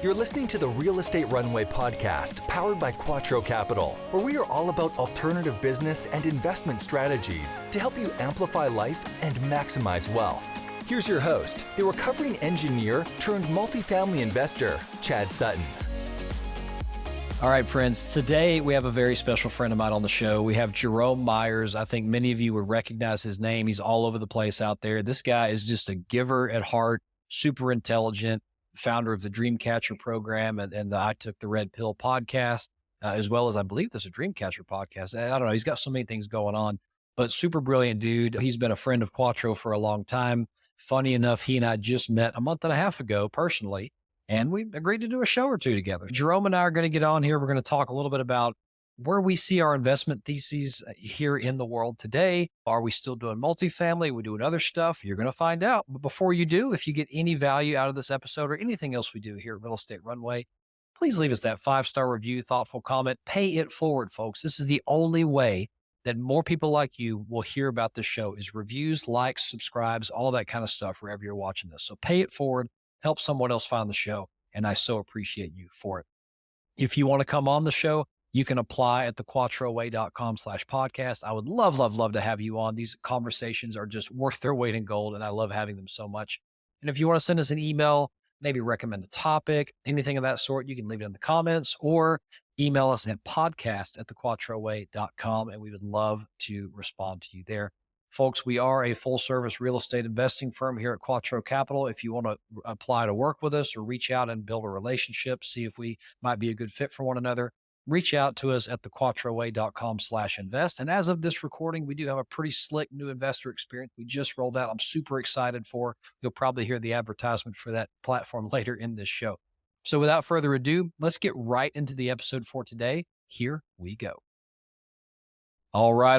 You're listening to the Real Estate Runway podcast, powered by QUATTRO Capital, where we are all about alternative business and investment strategies to help you amplify life and maximize wealth. Here's your host, the recovering engineer turned multifamily investor, Chad Sutton. All right, friends, today we have a very special friend of mine on the show. We have Jerome Myers. I think many of you would recognize his name. He's all over the place out there. This guy is just a giver at heart, super intelligent, founder of the Dreamcatcher program and the I Took the Red Pill podcast, as well as I believe there's a Dreamcatcher podcast. I don't know. He's got so many things going on, but super brilliant dude. He's been a friend of Quattro for a long time. Funny enough, he and I just met a month and a half ago personally, and we agreed to do a show or two together. Jerome and I are going to get on here. We're going to talk a little bit about where we see our investment theses here in the world today. Are we still doing multifamily? Are we doing other stuff? You're going to find out. But before you do, if you get any value out of this episode or anything else we do here at Real Estate Runway, please leave us that 5-star review, thoughtful comment, pay it forward, folks. This is the only way that more people like you will hear about this show is reviews, likes, subscribes, all that kind of stuff wherever you're watching this. So pay it forward, help someone else find the show. And I so appreciate you for it. If you want to come on the show, you can apply at thequattroway.com/podcast. I would love to have you on. These conversations are just worth their weight in gold, and I love having them so much. And if you want to send us an email, maybe recommend a topic, anything of that sort, you can leave it in the comments or email us at podcast@thequattroway.com, and we would love to respond to you there. Folks, we are a full-service real estate investing firm here at QUATTRO Capital. If you want to apply to work with us or reach out and build a relationship, see if we might be a good fit for one another, reach out to us at thequattroway.com/invest. And as of this recording, we do have a pretty slick new investor experience we just rolled out. I'm super excited for. You'll probably hear the advertisement for that platform later in this show. So without further ado, let's get right into the episode for today. Here we go. All right.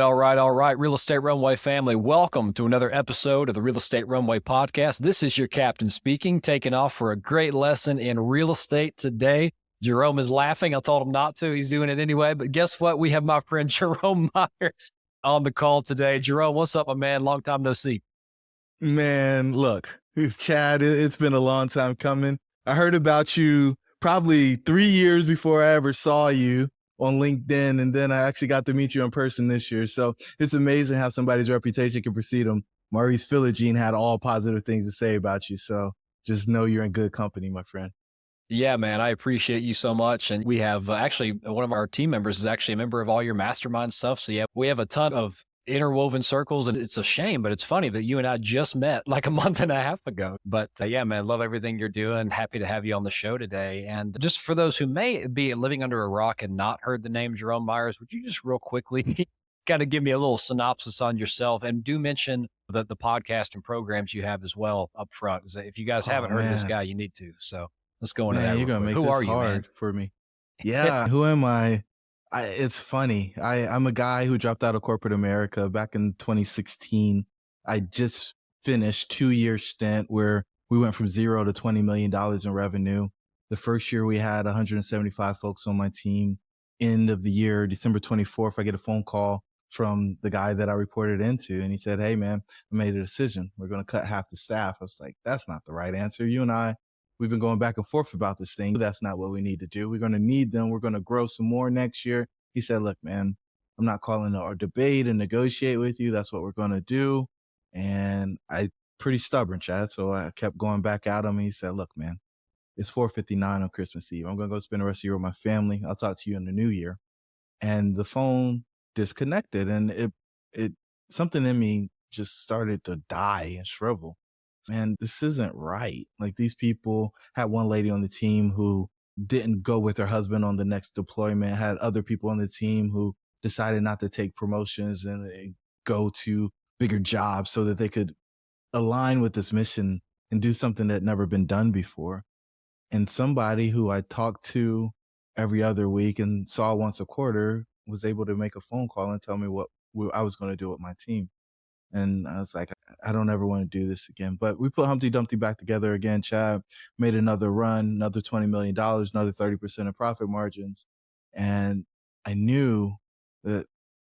Real Estate Runway family, welcome to another episode of the Real Estate Runway podcast. This is your captain speaking, taking off for a great lesson in real estate today. Jerome is laughing. I told him not to. He's doing it anyway. But guess what? We have my friend Jerome Myers on the call today. Jerome, what's up, my man? Long time no see. Man, look, Chad, it's been a long time coming. I heard about you probably 3 years before I ever saw you on LinkedIn, and then I actually got to meet you in person this year. So it's amazing how somebody's reputation can precede them. Maurice Philogene had all positive things to say about you. So just know you're in good company, my friend. Yeah, man, I appreciate you so much. And we have actually one of our team members is actually a member of all your mastermind stuff. So yeah, we have a ton of interwoven circles, and it's a shame, but it's funny that you and I just met like a month and a half ago. But yeah, man, love everything you're doing. Happy to have you on the show today. And just for those who may be living under a rock and not heard the name Jerome Myers, would you just real quickly kind of give me a little synopsis on yourself, and do mention the podcast and programs you have as well up front? If you guys haven't heard of this guy, you need to. So let's go into that. You're going to make Who this are you, hard man? for me. Yeah. Who am I? It's funny. I'm a guy who dropped out of corporate America back in 2016. I just finished 2-year stint where we went from $0 to $20 million in revenue. The first year we had 175 folks on my team. End of the year, December 24th, I get a phone call from the guy that I reported into. And he said, "Hey man, I made a decision. We're going to cut half the staff." I was like, that's not the right answer. You and I, we've been going back and forth about this thing. That's not what we need to do. We're going to need them. We're going to grow some more next year. He said, "Look, man, I'm not calling to debate and negotiate with you. That's what we're going to do." And I pretty stubborn, Chad. So I kept going back at him. And he said, "Look, man, it's 4:59 on Christmas Eve. I'm going to go spend the rest of the year with my family. I'll talk to you in the new year." And the phone disconnected, and it something in me just started to die and shrivel. Man, this isn't right. Like, these people had one lady on the team who didn't go with her husband on the next deployment, had other people on the team who decided not to take promotions and go to bigger jobs so that they could align with this mission and do something that had never been done before. And somebody who I talked to every other week and saw once a quarter was able to make a phone call and tell me what I was going to do with my team. And I was like, I don't ever want to do this again. But we put Humpty Dumpty back together again, Chad, made another run, another $20 million, another 30% of profit margins. And I knew that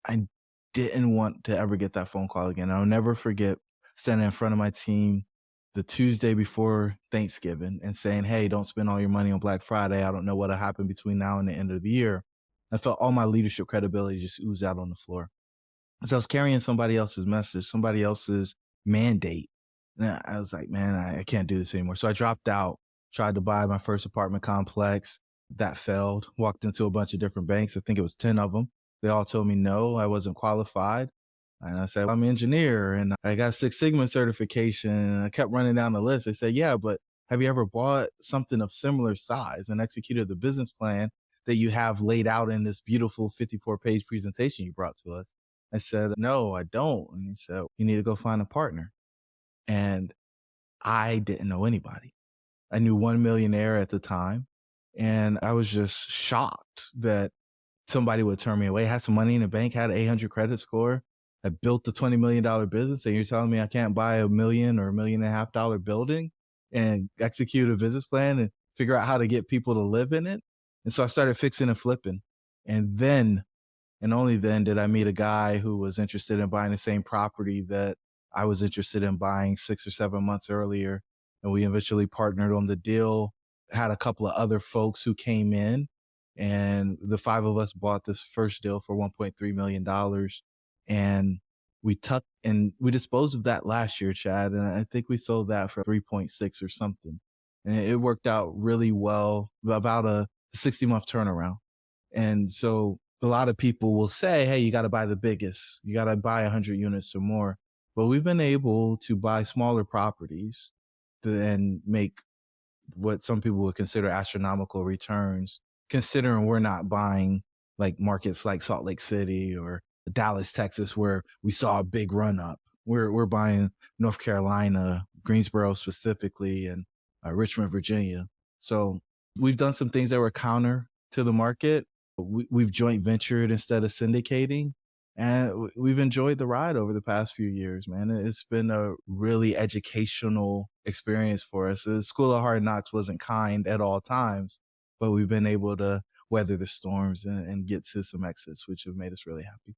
I didn't want to ever get that phone call again. I'll never forget standing in front of my team the Tuesday before Thanksgiving and saying, hey, don't spend all your money on Black Friday. I don't know what'll happen between now and the end of the year. I felt all my leadership credibility just ooze out on the floor. So I was carrying somebody else's message, somebody else's mandate. And I was like, man, I can't do this anymore. So I dropped out, tried to buy my first apartment complex. That failed. Walked into a bunch of different banks. I think it was 10 of them. They all told me no, I wasn't qualified. And I said, I'm an engineer and I got Six Sigma certification. And I kept running down the list. They said, yeah, but have you ever bought something of similar size and executed the business plan that you have laid out in this beautiful 54-page presentation you brought to us? I said, no, I don't. And he said, you need to go find a partner. And I didn't know anybody. I knew one millionaire at the time. And I was just shocked that somebody would turn me away. Had some money in the bank, had an 800 credit score. I built a $20 million business. And you're telling me I can't buy $1 million or $1.5 million building and execute a business plan and figure out how to get people to live in it. And so I started fixing and flipping. And then, and only then, did I meet a guy who was interested in buying the same property that I was interested in buying 6 or 7 months earlier. And we eventually partnered on the deal, had a couple of other folks who came in, and the 5 of us bought this first deal for $1.3 million. And we disposed of that last year, Chad. And I think we sold that for 3.6 or something. And it worked out really well, about a 60-month turnaround. And so a lot of people will say, hey, you got to buy the biggest, you got to buy 100 units or more. But we've been able to buy smaller properties and make what some people would consider astronomical returns, considering we're not buying like markets like Salt Lake City or Dallas, Texas, where we saw a big run up. We're buying North Carolina, Greensboro specifically, and Richmond, Virginia. So we've done some things that were counter to the market. We've joint ventured instead of syndicating. And we've enjoyed the ride over the past few years, man. It's been a really educational experience for us. The School of Hard Knocks wasn't kind at all times, but we've been able to weather the storms and get to some exits, which have made us really happy.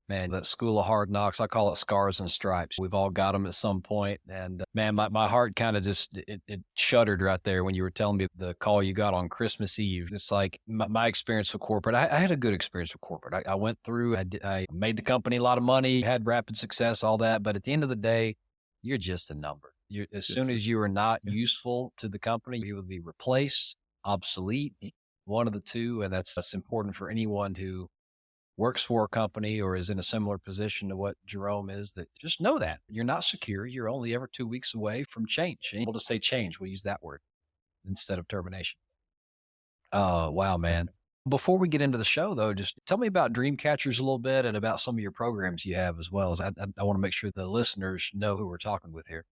Man, that School of Hard Knocks, I call it scars and stripes. We've all got them at some point. And man, my heart kind of just, it shuddered right there when you were telling me the call you got on Christmas Eve. It's like my experience with corporate. I had a good experience with corporate. I went through, I made the company a lot of money, had rapid success, all that. But at the end of the day, you're just a number. As soon as you are not useful to the company, you will be replaced, obsolete, one of the two. And that's important for anyone who works for a company or is in a similar position to what Jerome is, that just know that you're not secure. You're only ever 2 weeks away from change. Able to say change. We'll use that word instead of termination. Oh, wow, man. Before we get into the show though, just tell me about Dreamcatchers a little bit and about some of your programs you have as well. As I want to make sure the listeners know who we're talking with here.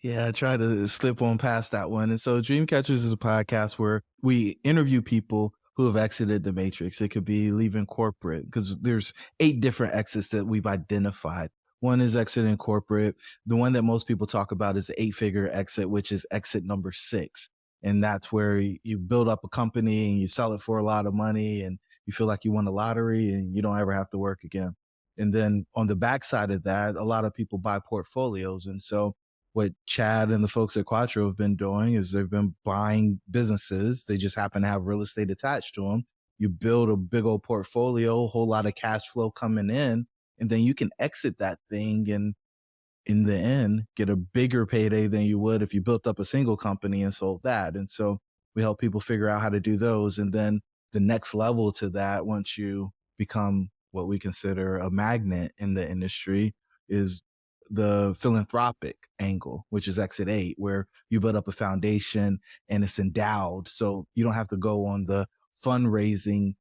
Yeah, I try to slip on past that one. And so Dreamcatchers is a podcast where we interview people who have exited the matrix. It could be leaving corporate, because there's 8 different exits that we've identified. One is exiting corporate. The one that most people talk about is the 8-figure exit, which is exit number 6. And that's where you build up a company and you sell it for a lot of money and you feel like you won the lottery and you don't ever have to work again. And then on the backside of that, a lot of people buy portfolios. And so what Chad and the folks at Quattro have been doing is they've been buying businesses. They just happen to have real estate attached to them. You build a big old portfolio, a whole lot of cash flow coming in, and then you can exit that thing and in the end get a bigger payday than you would if you built up a single company and sold that. And so we help people figure out how to do those. And then the next level to that, once you become what we consider a magnet in the industry, is the philanthropic angle, which is exit 8, where you build up a foundation and it's endowed. So you don't have to go on the fundraising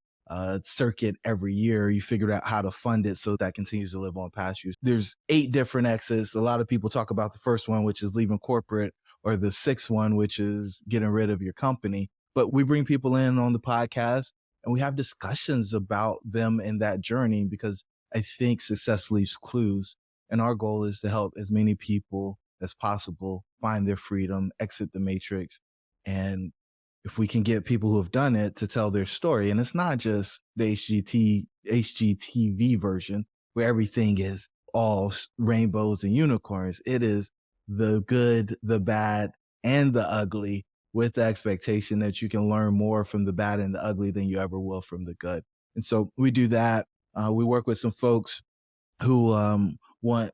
circuit every year. You figured out how to fund it so that continues to live on past you. There's 8 different exits. A lot of people talk about the first one, which is leaving corporate, or the 6th one, which is getting rid of your company. But we bring people in on the podcast and we have discussions about them in that journey, because I think success leaves clues. And our goal is to help as many people as possible find their freedom, exit the matrix. And if we can get people who have done it to tell their story, and it's not just the HGTV version where everything is all rainbows and unicorns. It is the good, the bad, and the ugly with the expectation that you can learn more from the bad and the ugly than you ever will from the good. And so we do that. We work with some folks who want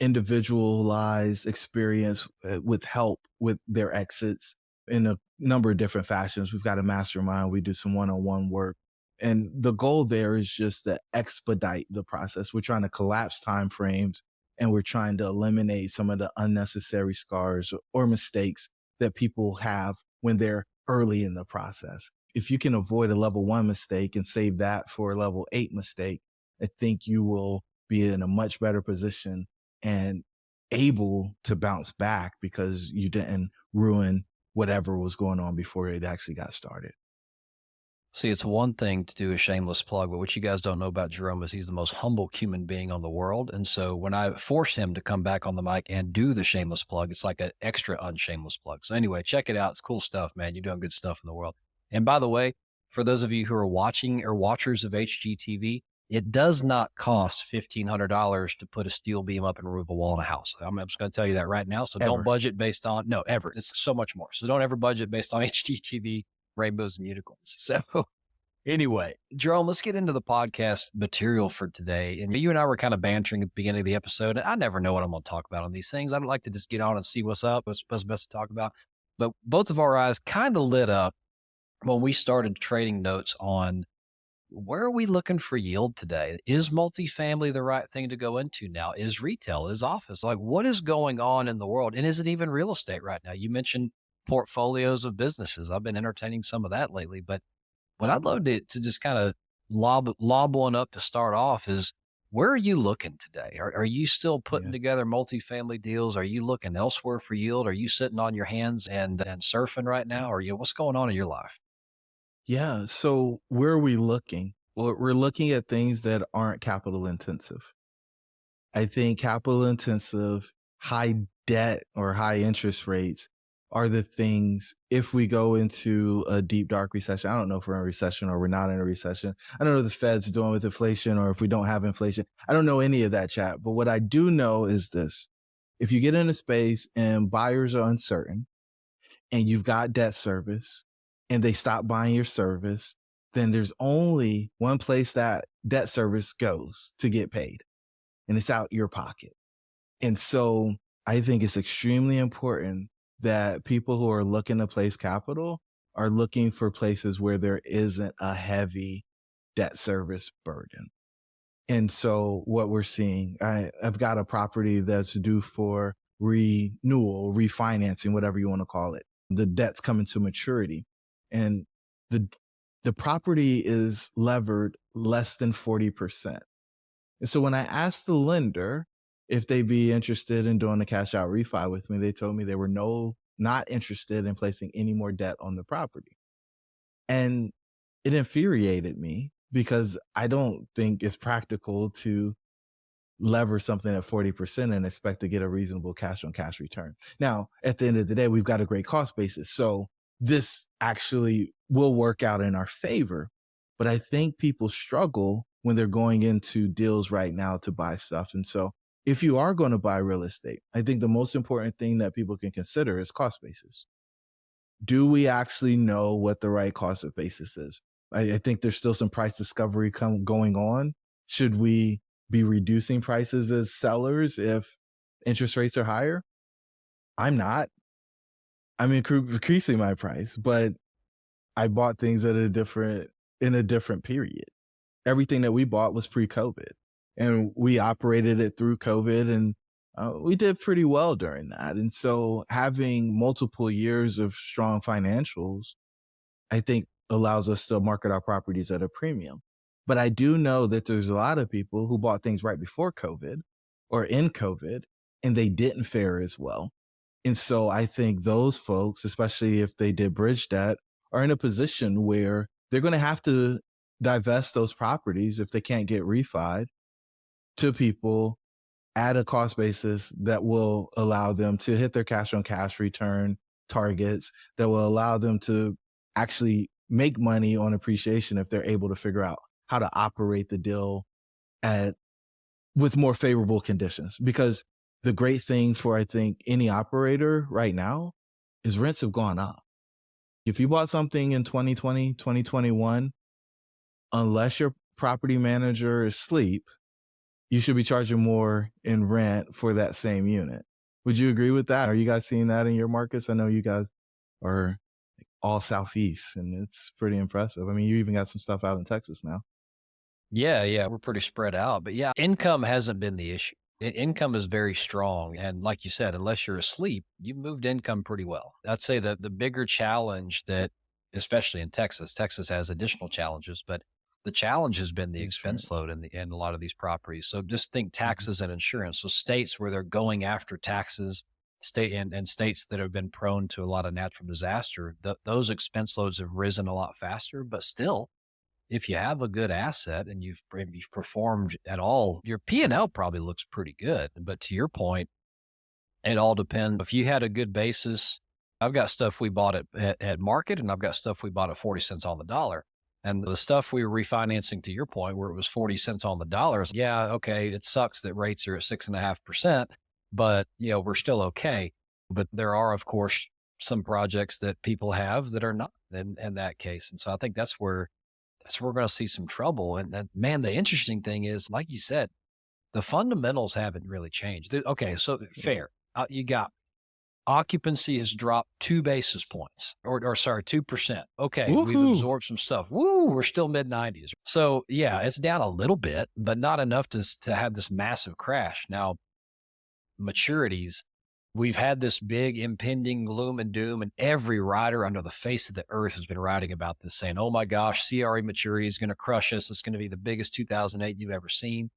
individualized experience with help with their exits in a number of different fashions. We've got a mastermind. We do some one-on-one work. And the goal there is just to expedite the process. We're trying to collapse timeframes, and we're trying to eliminate some of the unnecessary scars or mistakes that people have when they're early in the process. If you can avoid a level 1 mistake and save that for a level 8 mistake, I think you will be in a much better position and able to bounce back because you didn't ruin whatever was going on before it actually got started. See, it's one thing to do a shameless plug, but what you guys don't know about Jerome is he's the most humble human being on the world. And so when I force him to come back on the mic and do the shameless plug, it's like an extra unshameless plug. So anyway, check it out. It's cool stuff, man. You're doing good stuff in the world. And by the way, for those of you who are watching or watchers of HGTV, it does not cost $1,500 to put a steel beam up and remove a wall in a house. I'm just going to tell you that right now. So don't budget based on, no, ever. It's so much more. So don't ever budget based on HGTV, rainbows and unicorns. So anyway, Jerome, let's get into the podcast material for today. And you and I were kind of bantering at the beginning of the episode. And I never know what I'm going to talk about on these things. I'd like to just get on and see what's up, what's best to talk about. But both of our eyes kind of lit up when we started trading notes on where are we looking for yield today? Is multifamily the right thing to go into now? Is retail, is office? Like, what is going on in the world? And is it even real estate right now? You mentioned portfolios of businesses. I've been entertaining some of that lately, but what I'd love to just kind of lob one up to start off is, where are you looking today? Are you still putting together multifamily deals? Are you looking elsewhere for yield? Are you sitting on your hands and surfing right now? Or what's going on in your life? Yeah. So where are we looking? Well, we're looking at things that aren't capital intensive. I think capital intensive, high debt or high interest rates are the things, if we go into a deep, dark recession. I don't know if we're in a recession or we're not in a recession. I don't know what the Fed's doing with inflation or if we don't have inflation. I don't know any of that, chat. But what I do know is this. If you get in a space and buyers are uncertain and you've got debt service and they stop buying your service, then there's only one place that debt service goes to get paid, and it's out your pocket. And so I think it's extremely important that people who are looking to place capital are looking for places where there isn't a heavy debt service burden. And so what we're seeing, I've got a property that's due for renewal, refinancing, whatever you want to call it. The debt's coming to maturity, and the property is levered less than 40%. And so when I asked the lender if they'd be interested in doing a cash out refi with me, they told me they were not interested in placing any more debt on the property. And it infuriated me because I don't think it's practical to lever something at 40% and expect to get a reasonable cash on cash return. Now, at the end of the day, we've got a great cost basis. So this actually will work out in our favor. But I think people struggle when they're going into deals right now to buy stuff. And so if you are going to buy real estate, I think the most important thing that people can consider is cost basis. Do we actually know what the right cost of basis is? I think there's still some price discovery going on. Should we be reducing prices as sellers if interest rates are higher? I'm not. I'm increasing my price, but I bought things in a different period. Everything that we bought was pre-COVID, and we operated it through COVID, and we did pretty well during that. And so having multiple years of strong financials, I think, allows us to market our properties at a premium. But I do know that there's a lot of people who bought things right before COVID or in COVID, and they didn't fare as well. And so I think those folks, especially if they did bridge debt, are in a position where they're going to have to divest those properties if they can't get refied to people at a cost basis that will allow them to hit their cash on cash return targets, that will allow them to actually make money on appreciation if they're able to figure out how to operate the deal with more favorable conditions. Because the great thing for, I think, any operator right now is rents have gone up. If you bought something in 2020, 2021, unless your property manager is asleep, you should be charging more in rent for that same unit. Would you agree with that? Are you guys seeing that in your markets? I know you guys are all Southeast, and it's pretty impressive. I mean, you even got some stuff out in Texas now. Yeah, we're pretty spread out. But yeah, income hasn't been the issue. Income is very strong. And like you said, unless you're asleep, you've moved income pretty well. I'd say that the bigger challenge that, especially in Texas, Texas has additional challenges, but the challenge has been the expense load in a lot of these properties. So just think taxes and insurance. So states where they're going after taxes, and states that have been prone to a lot of natural disaster, those expense loads have risen a lot faster, but still, if you have a good asset and you've performed at all, your P&L probably looks pretty good. But to your point, it all depends. If you had a good basis, I've got stuff we bought at market, and I've got stuff we bought at 40 cents on the dollar. And the stuff we were refinancing, to your point, where it was 40 cents on the dollar, yeah, okay, it sucks that rates are at 6.5%, but we're still okay. But there are, of course, some projects that people have that are not in that case. And so I think that's where we're going to see some trouble. And man, the interesting thing is, like you said, the fundamentals haven't really changed. Okay, so fair. You got occupancy has dropped 2 basis points, or sorry, 2%. Okay, Woohoo! We've absorbed some stuff. Woo, we're still mid 90s. So yeah, it's down a little bit, but not enough to have this massive crash. Now, maturities, we've had this big impending gloom and doom, and every writer under the face of the earth has been writing about this, saying, oh my gosh, CRE maturity is going to crush us. It's going to be the biggest 2008 you've ever seen.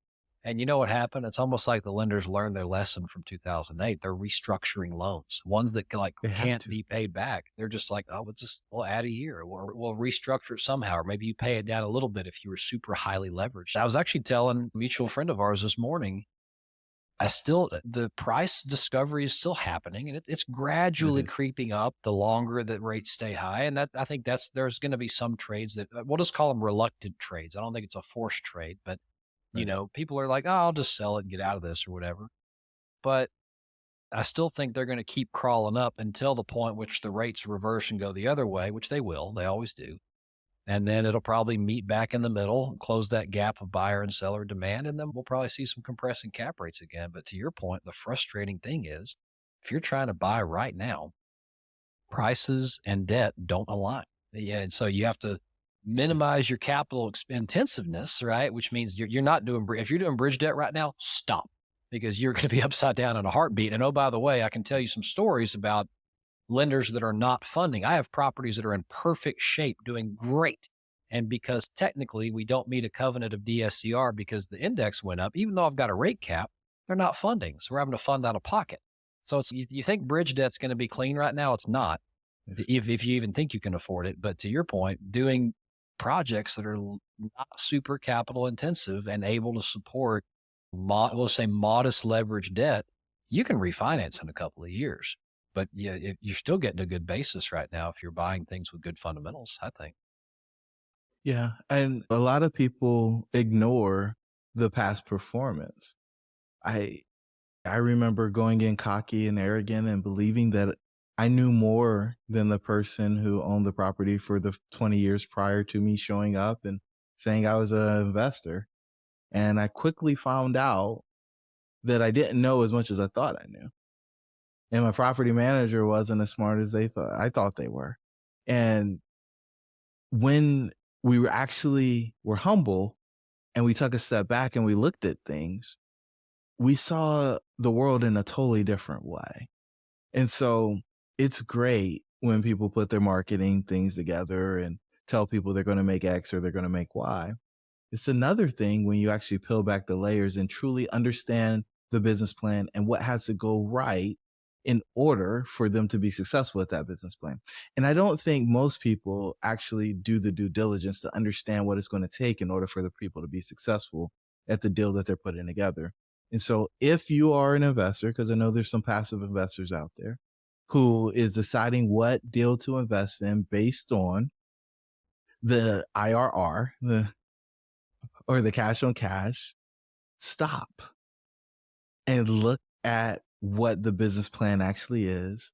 And you know what happened? It's almost like the lenders learned their lesson from 2008. They're restructuring loans, ones that can't be paid back. They're just like, oh, we'll add a year, or we'll restructure it somehow, or maybe you pay it down a little bit if you were super highly leveraged. I was actually telling a mutual friend of ours this morning, the price discovery is still happening, and it's gradually creeping up the longer that rates stay high. And I think there's going to be some trades that we'll just call them reluctant trades. I don't think it's a forced trade, but people are like, oh, I'll just sell it and get out of this or whatever. But I still think they're going to keep crawling up until the point which the rates reverse and go the other way, which they will. They always do. And then it'll probably meet back in the middle, close that gap of buyer and seller demand, and then we'll probably see some compressing cap rates again. But to your point, the frustrating thing is, if you're trying to buy right now, prices and debt don't align. Yeah, and so you have to minimize your capital intensiveness, right? Which means you're not doing, if you're doing bridge debt right now, stop, because you're going to be upside down in a heartbeat. And oh, by the way, I can tell you some stories about lenders that are not funding. I have properties that are in perfect shape, doing great. And because technically we don't meet a covenant of DSCR because the index went up, even though I've got a rate cap, they're not funding. So we're having to fund out of pocket. So you think bridge debt's going to be clean right now? It's not, if you even think you can afford it. But to your point, doing projects that are not super capital intensive and able to support, we'll say, modest leverage debt, you can refinance in a couple of years. But yeah, you're still getting a good basis right now if you're buying things with good fundamentals, I think. Yeah. And a lot of people ignore the past performance. I remember going in cocky and arrogant and believing that I knew more than the person who owned the property for the 20 years prior to me showing up and saying I was an investor. And I quickly found out that I didn't know as much as I thought I knew. And my property manager wasn't as smart as I thought they were. And when we were humble and we took a step back and we looked at things, we saw the world in a totally different way. And so it's great when people put their marketing things together and tell people they're going to make X or they're going to make Y. It's another thing when you actually peel back the layers and truly understand the business plan and what has to go right in order for them to be successful at that business plan. And I don't think most people actually do the due diligence to understand what it's going to take in order for the people to be successful at the deal that they're putting together. And so if you are an investor, because I know there's some passive investors out there who is deciding what deal to invest in based on the IRR, or the cash on cash, stop and look at what the business plan actually is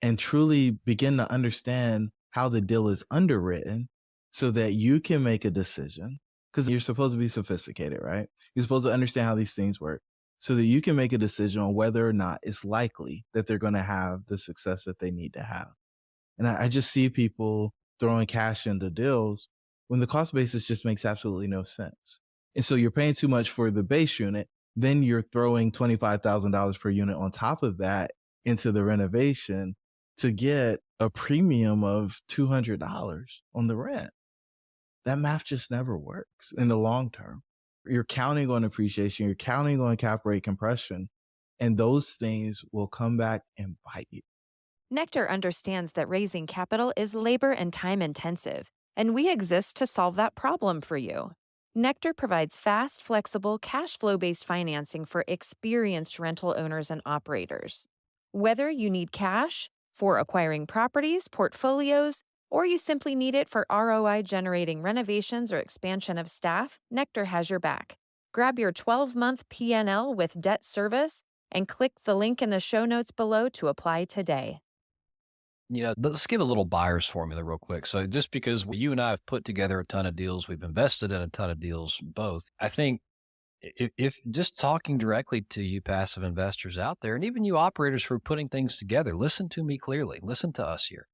and truly begin to understand how the deal is underwritten so that you can make a decision. Because you're supposed to be sophisticated, right? You're supposed to understand how these things work so that you can make a decision on whether or not it's likely that they're going to have the success that they need to have. And I just see people throwing cash into deals when the cost basis just makes absolutely no sense. And so you're paying too much for the base unit. Then you're throwing $25,000 per unit on top of that into the renovation to get a premium of $200 on the rent. That math just never works in the long term. You're counting on appreciation, you're counting on cap rate compression, and those things will come back and bite you. Nectar understands that raising capital is labor and time intensive, and we exist to solve that problem for you. Nectar provides fast, flexible, cash flow based financing for experienced rental owners and operators. Whether you need cash for acquiring properties, portfolios, or you simply need it for ROI generating renovations or expansion of staff, Nectar has your back. Grab your 12-month PNL with debt service and click the link in the show notes below to apply today. Let's give a little buyer's formula real quick. So just because you and I have put together a ton of deals, we've invested in a ton of deals, both. I think if just talking directly to you passive investors out there, and even you operators who are putting things together, listen to me clearly. Listen to us here,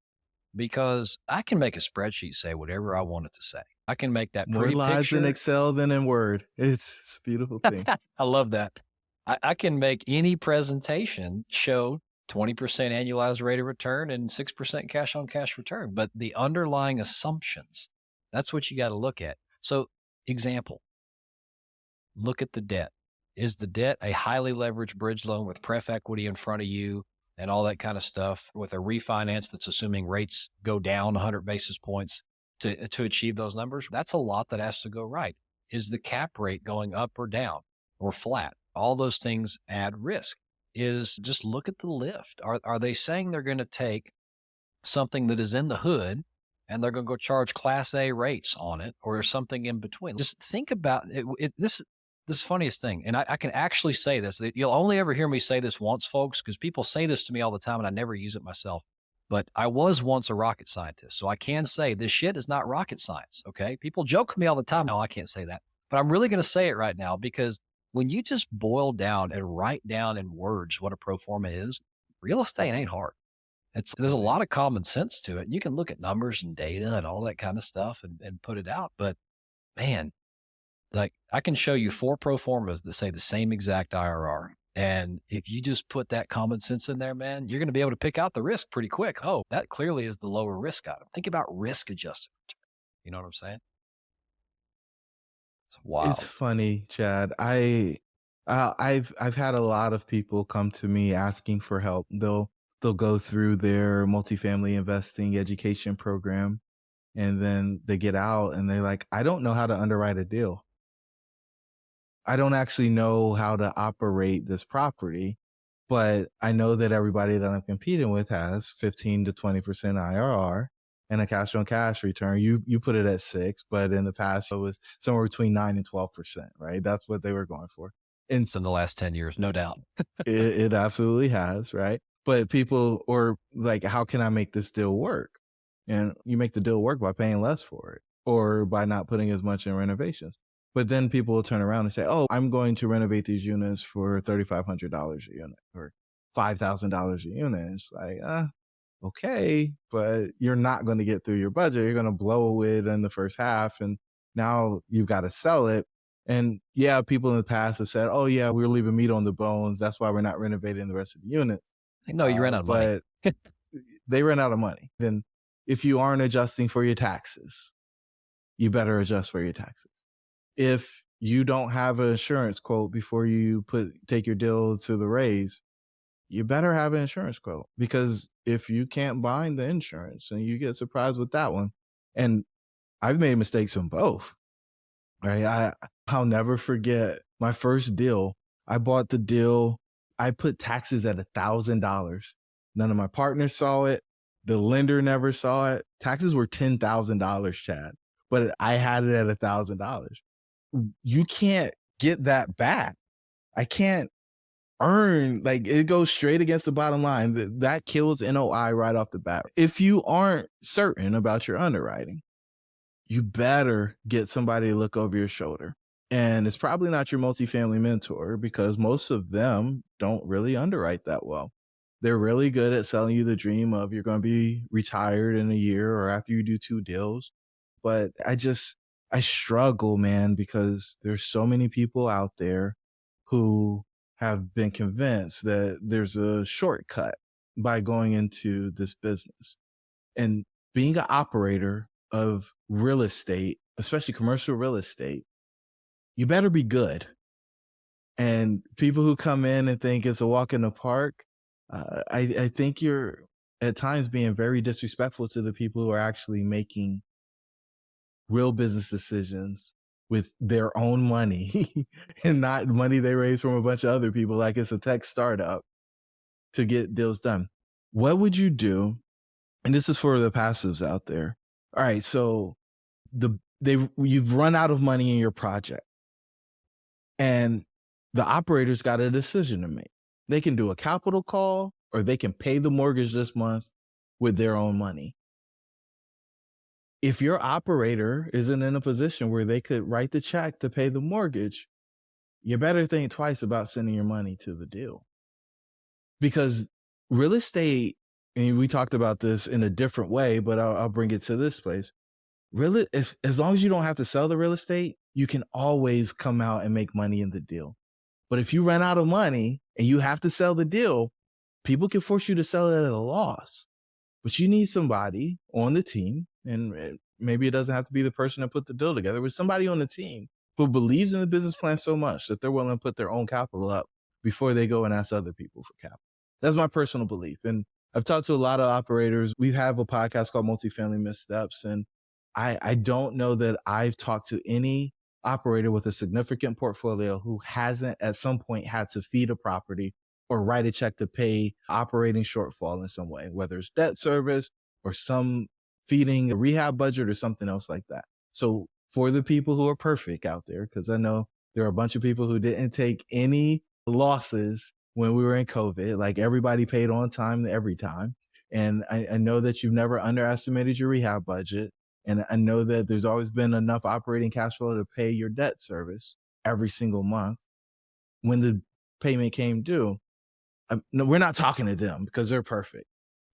because I can make a spreadsheet say whatever I want it to say. I can make that More pretty lies picture. in Excel than in Word. It's a beautiful thing. I love that. I can make any presentation show 20% annualized rate of return and 6% cash on cash return. But the underlying assumptions, that's what you got to look at. So example, look at the debt. Is the debt a highly leveraged bridge loan with pref equity in front of you and all that kind of stuff with a refinance that's assuming rates go down 100 basis points to achieve those numbers? That's a lot that has to go right. Is the cap rate going up or down or flat? All those things add risk. Is just look at the lift. Are they saying they're going to take something that is in the hood and they're going to go charge class A rates on it or something in between? Just think about it. This funniest thing. And I can actually say this. You'll only ever hear me say this once, folks, because people say this to me all the time and I never use it myself. But I was once a rocket scientist. So I can say this shit is not rocket science. Okay. People joke with me all the time. No, I can't say that. But I'm really going to say it right now, because when you just boil down and write down in words what a pro forma is, real estate ain't hard. There's a lot of common sense to it. You can look at numbers and data and all that kind of stuff and put it out. But man, like I can show you 4 pro formas that say the same exact IRR. And if you just put that common sense in there, man, you're going to be able to pick out the risk pretty quick. Oh, that clearly is the lower risk item. Think about risk adjusted return. You know what I'm saying? It's wild. It's funny, Chad. I've had a lot of people come to me asking for help. They'll go through their multifamily investing education program, and then they get out and they're like, I don't know how to underwrite a deal. I don't actually know how to operate this property, but I know that everybody that I'm competing with has 15 to 20% IRR. And a cash on cash return, you put it at 6, but in the past it was somewhere between 9 and 12%, right? That's what they were going for. And in the last 10 years, no doubt. it absolutely has, right? But people or like, how can I make this deal work? And you make the deal work by paying less for it or by not putting as much in renovations. But then people will turn around and say, oh, I'm going to renovate these units for $3,500 a unit or $5,000 a unit. It's like, okay, but you're not going to get through your budget. You're going to blow it in the first half, and now you've got to sell it. And yeah, people in the past have said, oh yeah, we're leaving meat on the bones. That's why we're not renovating the rest of the units. No, you ran out of money. But they ran out of money. Then if you aren't adjusting for your taxes, you better adjust for your taxes. If you don't have an insurance quote before you take your deal to the raise, you better have an insurance quote, because if you can't bind the insurance and you get surprised with that one, and I've made mistakes on both, right? I'll never forget my first deal. I bought the deal. I put taxes at $1,000. None of my partners saw it. The lender never saw it. Taxes were $10,000, Chad, but I had it at $1,000. You can't get that back. I can't earn, like it goes straight against the bottom line. That kills NOI right off the bat. If you aren't certain about your underwriting, you better get somebody to look over your shoulder. And it's probably not your multifamily mentor, because most of them don't really underwrite that well. They're really good at selling you the dream of you're going to be retired in a year or after you do 2 deals. But I struggle, man, because there's so many people out there who have been convinced that there's a shortcut by going into this business. And being an operator of real estate, especially commercial real estate, you better be good. And people who come in and think it's a walk in the park, I think you're at times being very disrespectful to the people who are actually making real business decisions with their own money and not money they raise from a bunch of other people like it's a tech startup to get deals done. What would you do? And this is for the passives out there. All right, so you've run out of money in your project, and the operator's got a decision to make. They can do a capital call, or they can pay the mortgage this month with their own money. If your operator isn't in a position where they could write the check to pay the mortgage, you better think twice about sending your money to the deal. Because real estate, and we talked about this in a different way, but I'll bring it to this place. Really, as long as you don't have to sell the real estate, you can always come out and make money in the deal. But if you run out of money and you have to sell the deal, people can force you to sell it at a loss. But you need somebody on the team, and maybe it doesn't have to be the person that put the deal together, but somebody on the team who believes in the business plan so much that they're willing to put their own capital up before they go and ask other people for capital. That's my personal belief. And I've talked to a lot of operators. We have a podcast called Multifamily Missteps, and I don't know that I've talked to any operator with a significant portfolio who hasn't at some point had to feed a property or write a check to pay operating shortfall in some way, whether it's debt service or some feeding a rehab budget or something else like that. So for the people who are perfect out there, because I know there are a bunch of people who didn't take any losses when we were in COVID, like everybody paid on time every time. And I know that you've never underestimated your rehab budget. And I know that there's always been enough operating cash flow to pay your debt service every single month. When the payment came due, no, we're not talking to them because they're perfect.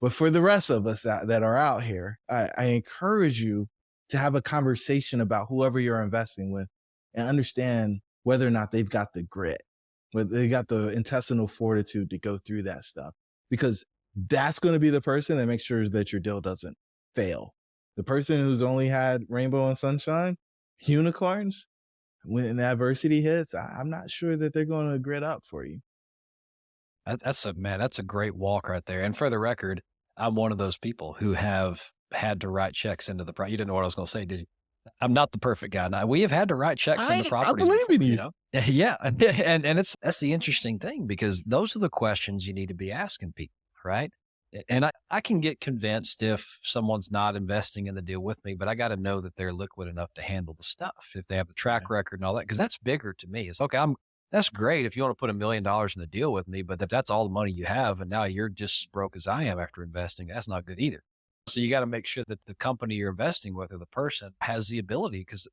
But for the rest of us that are out here, I encourage you to have a conversation about whoever you're investing with and understand whether or not they've got the grit, whether they got the intestinal fortitude to go through that stuff, because that's going to be the person that makes sure that your deal doesn't fail. The person who's only had rainbow and sunshine, unicorns, when adversity hits, I'm not sure that they're going to grit up for you. That's a great walk right there. And for the record, I'm one of those people who have had to write checks into the property. You didn't know what I was going to say, did you? I'm not the perfect guy. Now, we have had to write checks into property. I believe in you. You know? Yeah. And that's the interesting thing, because those are the questions you need to be asking people, right? And I can get convinced if someone's not investing in the deal with me, but I got to know that they're liquid enough to handle the stuff. If they have the track record and all that, because that's bigger to me. It's okay. That's great if you want to put $1 million in the deal with me, but if that's all the money you have and now you're just as broke as I am after investing, that's not good either. So you got to make sure that the company you're investing with or the person has the ability, because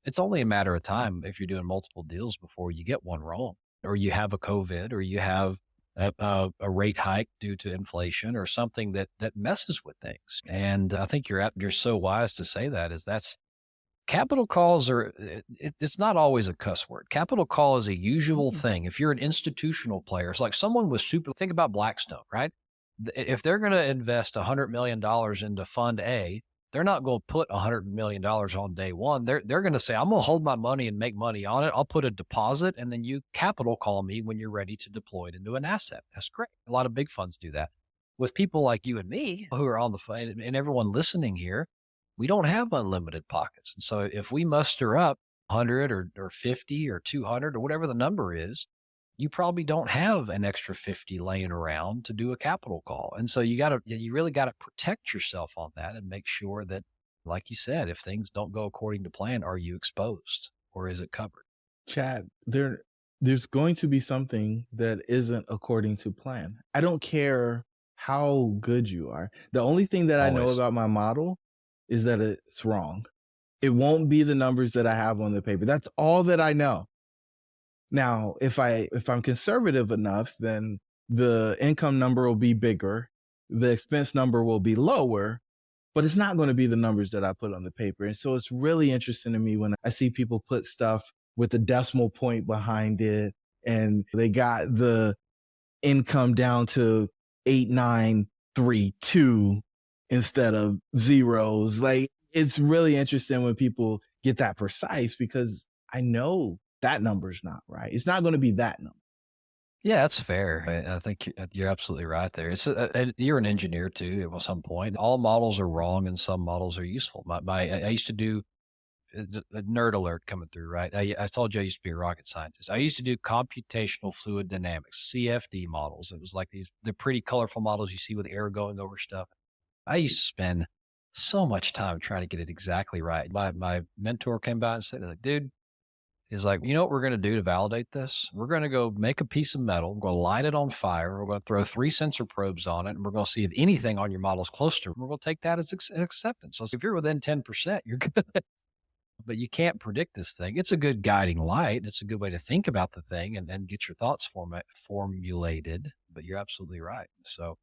it's only a matter of time if you're doing multiple deals before you get one wrong, or you have a COVID, or you have a rate hike due to inflation or something that messes with things. And I think you're so wise to say that's capital calls it's not always a cuss word. Capital call is a usual thing. If you're an institutional player, it's like someone with think about Blackstone, right? If they're going to invest $100 million into fund A, they're not going to put $100 million on day one. They're going to say, I'm going to hold my money and make money on it. I'll put a deposit, and then you capital call me when you're ready to deploy it into an asset. That's great. A lot of big funds do that. With people like you and me who are on the phone, and everyone listening here, we don't have unlimited pockets. And so if we muster up 100 or 50 or 200 or whatever the number is, you probably don't have an extra 50 laying around to do a capital call. And so you really got to protect yourself on that and make sure that, like you said, if things don't go according to plan, are you exposed or is it covered? Chad, there's going to be something that isn't according to plan. I don't care how good you are. The only thing that I know Always. about my model is that it's wrong. It won't be the numbers that I have on the paper. That's all that I know. Now, if I'm conservative enough, then the income number will be bigger, the expense number will be lower, but it's not going to be the numbers that I put on the paper. And so it's really interesting to me when I see people put stuff with a decimal point behind it and they got the income down to 8932 instead of zeros. Like, it's really interesting when people get that precise because I know that number's not right. It's not going to be that number. Yeah, that's fair. I think you're absolutely right there. And you're an engineer too at some point. All models are wrong and some models are useful. I used to do a nerd alert coming through, right? I told you I used to be a rocket scientist. I used to do computational fluid dynamics, CFD models. It was like the pretty colorful models you see with air going over stuff. I used to spend so much time trying to get it exactly right. My mentor came by and said, like, dude, he's like, you know what we're going to do to validate this? We're going to go make a piece of metal. We're going to light it on fire. We're going to throw 3 sensor probes on it. And we're going to see if anything on your model is close to it. We're going to take that as an acceptance. So if you're within 10%, you're good. But you can't predict this thing. It's a good guiding light. It's a good way to think about the thing and get your thoughts formulated. But you're absolutely right. So,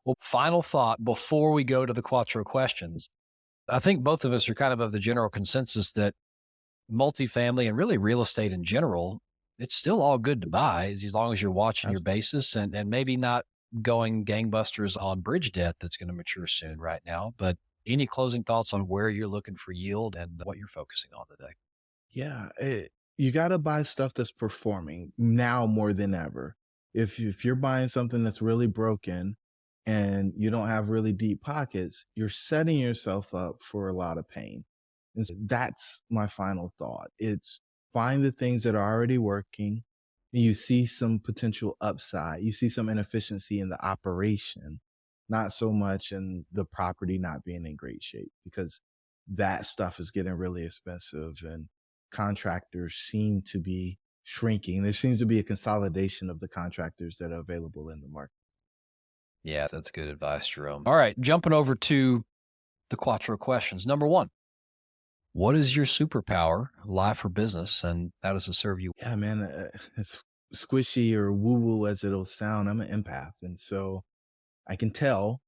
well, final thought before we go to the Quattro questions. I think both of us are kind of the general consensus that multifamily and really real estate in general, it's still all good to buy as long as you're watching your basis and maybe not going gangbusters on bridge debt that's going to mature soon right now. But any closing thoughts on where you're looking for yield and what you're focusing on today? Yeah, you got to buy stuff that's performing now more than ever. If you're buying something that's really broken and you don't have really deep pockets, you're setting yourself up for a lot of pain. And so that's my final thought. It's find the things that are already working and you see some potential upside. You see some inefficiency in the operation, not so much in the property not being in great shape, because that stuff is getting really expensive and contractors seem to be shrinking. There seems to be a consolidation of the contractors that are available in the market. Yeah, that's good advice, Jerome. All right, jumping over to the Quattro questions. Number 1, what is your superpower, life or business, and how does it serve you? Yeah, man, as squishy or woo-woo as it'll sound, I'm an empath. And so I can tell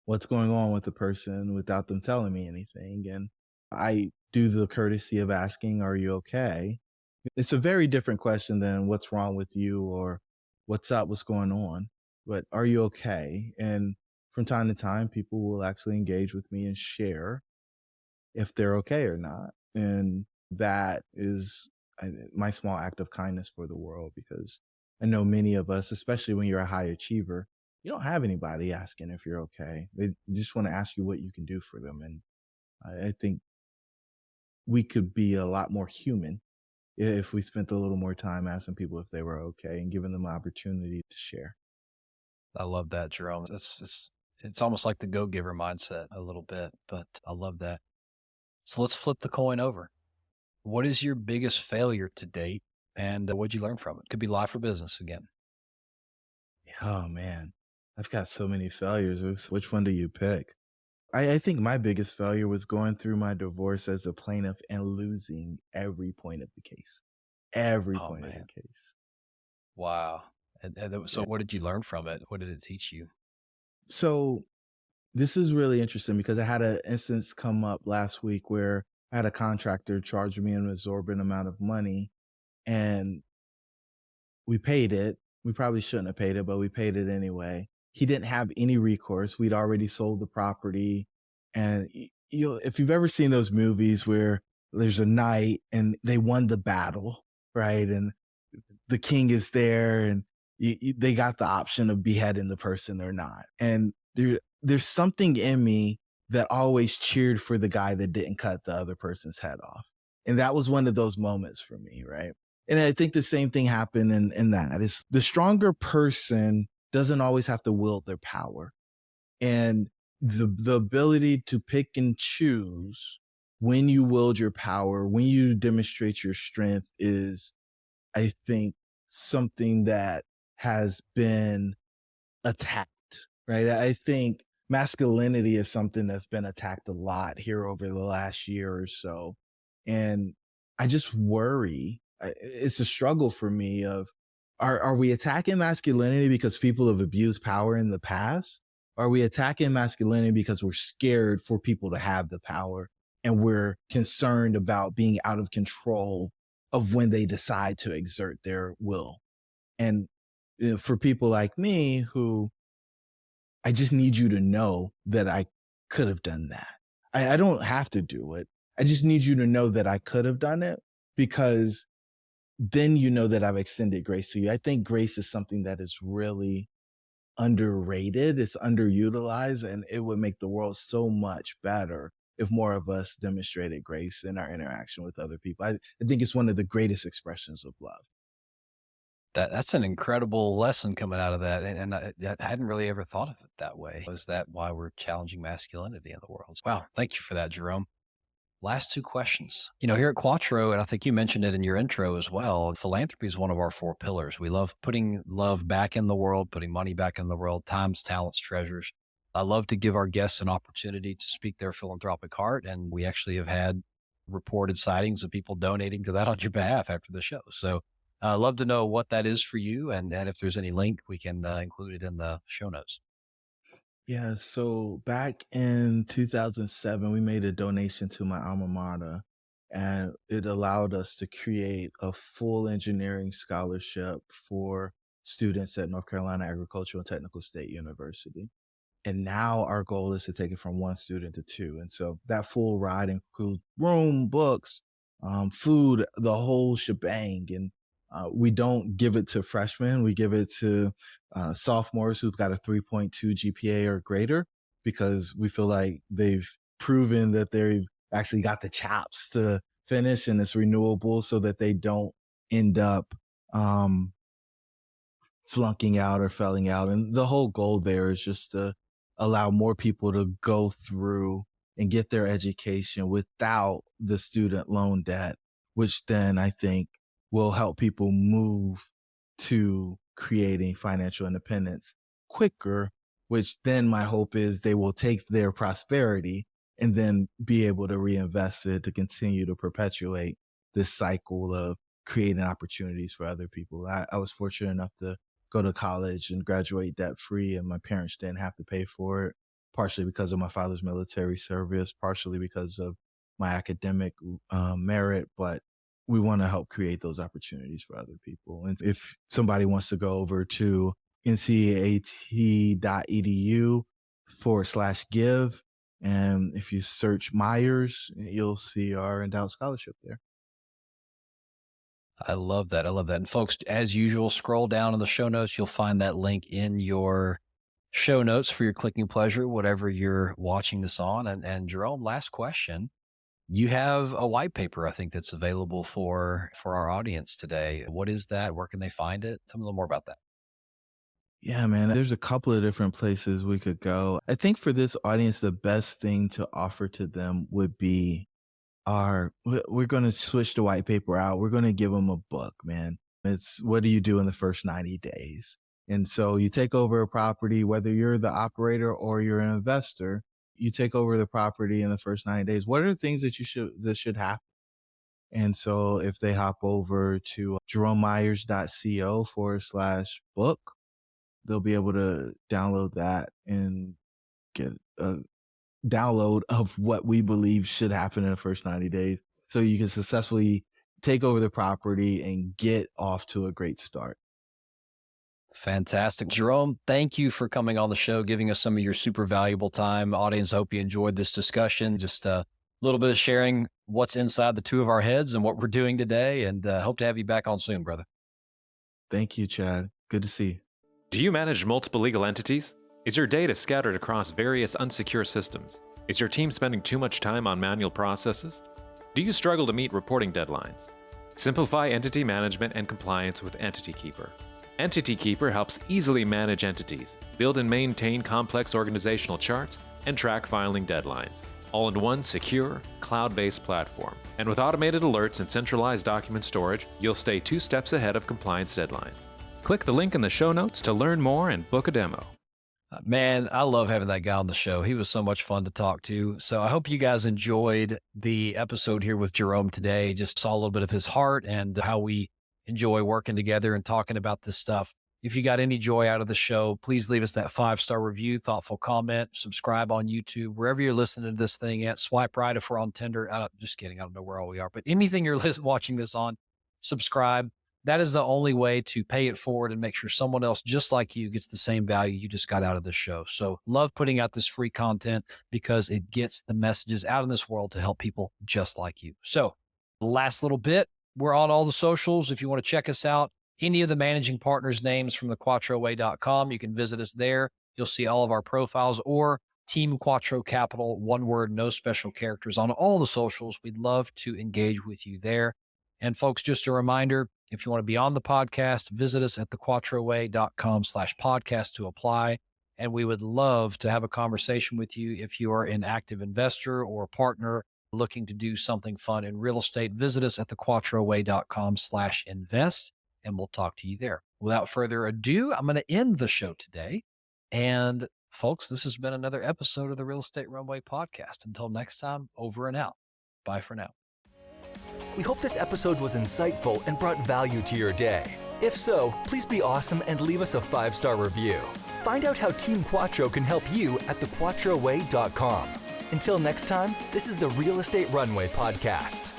what's going on with the person without them telling me anything. And I do the courtesy of asking, are you okay? It's a very different question than what's wrong with you or what's up, what's going on, but are you okay? And from time to time, people will actually engage with me and share if they're okay or not. And that is my small act of kindness for the world, because I know many of us, especially when you're a high achiever, you don't have anybody asking if you're okay. They just want to ask you what you can do for them. And I think we could be a lot more human if we spent a little more time asking people if they were okay and giving them an opportunity to share. I love that, Jerome. It's almost like the go-giver mindset a little bit, but I love that. So let's flip the coin over. What is your biggest failure to date, and what'd you learn from it? Could be life or business again. Oh man, I've got so many failures. Which one do you pick? I think my biggest failure was going through my divorce as a plaintiff and losing every point of the case. Every Oh point of man, the case. wow. So Yeah. what did you learn from it? What did it teach you? So this is really interesting because I had an instance come up last week where I had a contractor charge me an exorbitant amount of money and we paid it. We probably shouldn't have paid it, but we paid it anyway. He didn't have any recourse. We'd already sold the property. And if you've ever seen those movies where there's a knight and they won the battle, right? And the king is there and they got the option of beheading the person or not. And there's something in me that always cheered for the guy that didn't cut the other person's head off. And that was one of those moments for me, right? And I think the same thing happened in that. Is the stronger person doesn't always have to wield their power. And the ability to pick and choose when you wield your power, when you demonstrate your strength is, I think, something that has been attacked, right? I think masculinity is something that's been attacked a lot here over the last year or so. And I just worry. It's a struggle for me of, are we attacking masculinity because people have abused power in the past? Are we attacking masculinity because we're scared for people to have the power and we're concerned about being out of control of when they decide to exert their will? And for people like me who, I just need you to know that I could have done that. I don't have to do it. I just need you to know that I could have done it, because then you know that I've extended grace to you. I think grace is something that is really underrated. It's underutilized, and it would make the world so much better if more of us demonstrated grace in our interaction with other people. I think it's one of the greatest expressions of love. That's an incredible lesson coming out of that. And I hadn't really ever thought of it that way. Is that why we're challenging masculinity in the world? Wow. Thank you for that, Jerome. Last two questions. Here at Quattro, and I think you mentioned it in your intro as well, philanthropy is one of our 4 pillars. We love putting love back in the world, putting money back in the world, times, talents, treasures. I love to give our guests an opportunity to speak their philanthropic heart. And we actually have had reported sightings of people donating to that on your behalf after the show. So I'd love to know what that is for you. And if there's any link, we can include it in the show notes. Yeah, so back in 2007, we made a donation to my alma mater, and it allowed us to create a full engineering scholarship for students at North Carolina Agricultural and Technical State University. And now our goal is to take it from 1 student to 2. And so that full ride includes room, books, food, the whole shebang. And we don't give it to freshmen. We give it to sophomores who've got a 3.2 GPA or greater, because we feel like they've proven that they've actually got the chops to finish, and it's renewable, so that they don't end up flunking out or failing out. And the whole goal there is just to allow more people to go through and get their education without the student loan debt, which then I think will help people move to creating financial independence quicker, which then my hope is they will take their prosperity and then be able to reinvest it to continue to perpetuate this cycle of creating opportunities for other people. I was fortunate enough to go to college and graduate debt free, and my parents didn't have to pay for it, partially because of my father's military service, partially because of my academic merit, but we want to help create those opportunities for other people. And if somebody wants to go over to ncat.edu/give, and if you search Myers, you'll see our endowed scholarship there. I love that. I love that. And folks, as usual, scroll down in the show notes. You'll find that link in your show notes for your clicking pleasure, whatever you're watching this on. And Jerome, last question. You have a white paper, I think, that's available for our audience today. What is that? Where can they find it? Tell me a little more about that. Yeah, man, there's a couple of different places we could go. I think for this audience, the best thing to offer to them would be we're going to switch the white paper out. We're going to give them a book, man. It's what do you do in the first 90 days? And so you take over a property, whether you're the operator or you're an investor, you take over the property in the first 90 days. What are the things that should happen? And so if they hop over to jeromemyers.co/book, they'll be able to download that and get a download of what we believe should happen in the first 90 days. So you can successfully take over the property and get off to a great start. Fantastic. Jerome, thank you for coming on the show, giving us some of your super valuable time. Audience, I hope you enjoyed this discussion. Just a little bit of sharing what's inside the 2 of our heads and what we're doing today. And hope to have you back on soon, brother. Thank you, Chad. Good to see you. Do you manage multiple legal entities? Is your data scattered across various unsecure systems? Is your team spending too much time on manual processes? Do you struggle to meet reporting deadlines? Simplify entity management and compliance with Entity Keeper. Entity Keeper helps easily manage entities, build and maintain complex organizational charts, and track filing deadlines. all in one secure, cloud-based platform. And with automated alerts and centralized document storage, you'll stay 2 steps ahead of compliance deadlines. Click the link in the show notes to learn more and book a demo. Man, I love having that guy on the show. He was so much fun to talk to. So I hope you guys enjoyed the episode here with Jerome today. Just saw a little bit of his heart and how we enjoy working together and talking about this stuff. If you got any joy out of the show, please leave us that 5-star review, thoughtful comment, subscribe on YouTube, wherever you're listening to this thing at. Swipe right if we're on Tinder. Just kidding. I don't know where all we are, but anything you're watching this on, subscribe. That is the only way to pay it forward and make sure someone else just like you gets the same value you just got out of this show. So love putting out this free content because it gets the messages out in this world to help people just like you. So last little bit, we're on all the socials. If you want to check us out, any of the managing partners' names from the QUATTROway.com, you can visit us there. You'll see all of our profiles, or Team Quattro Capital, one word, no special characters, on all the socials. We'd love to engage with you there. And folks, just a reminder, if you want to be on the podcast, visit us at thequattroway.com/podcast to apply. And we would love to have a conversation with you. If you are an active investor or a partner looking to do something fun in real estate, visit us at thequattroway.com/invest, and we'll talk to you there. Without further ado, I'm going to end the show today. And folks, this has been another episode of the Real Estate Runway podcast. Until next time, over and out. Bye for now. We hope this episode was insightful and brought value to your day. If so, please be awesome and leave us a 5-star review. Find out how Team Quattro can help you at thequattroway.com. Until next time, this is the Real Estate Runway podcast.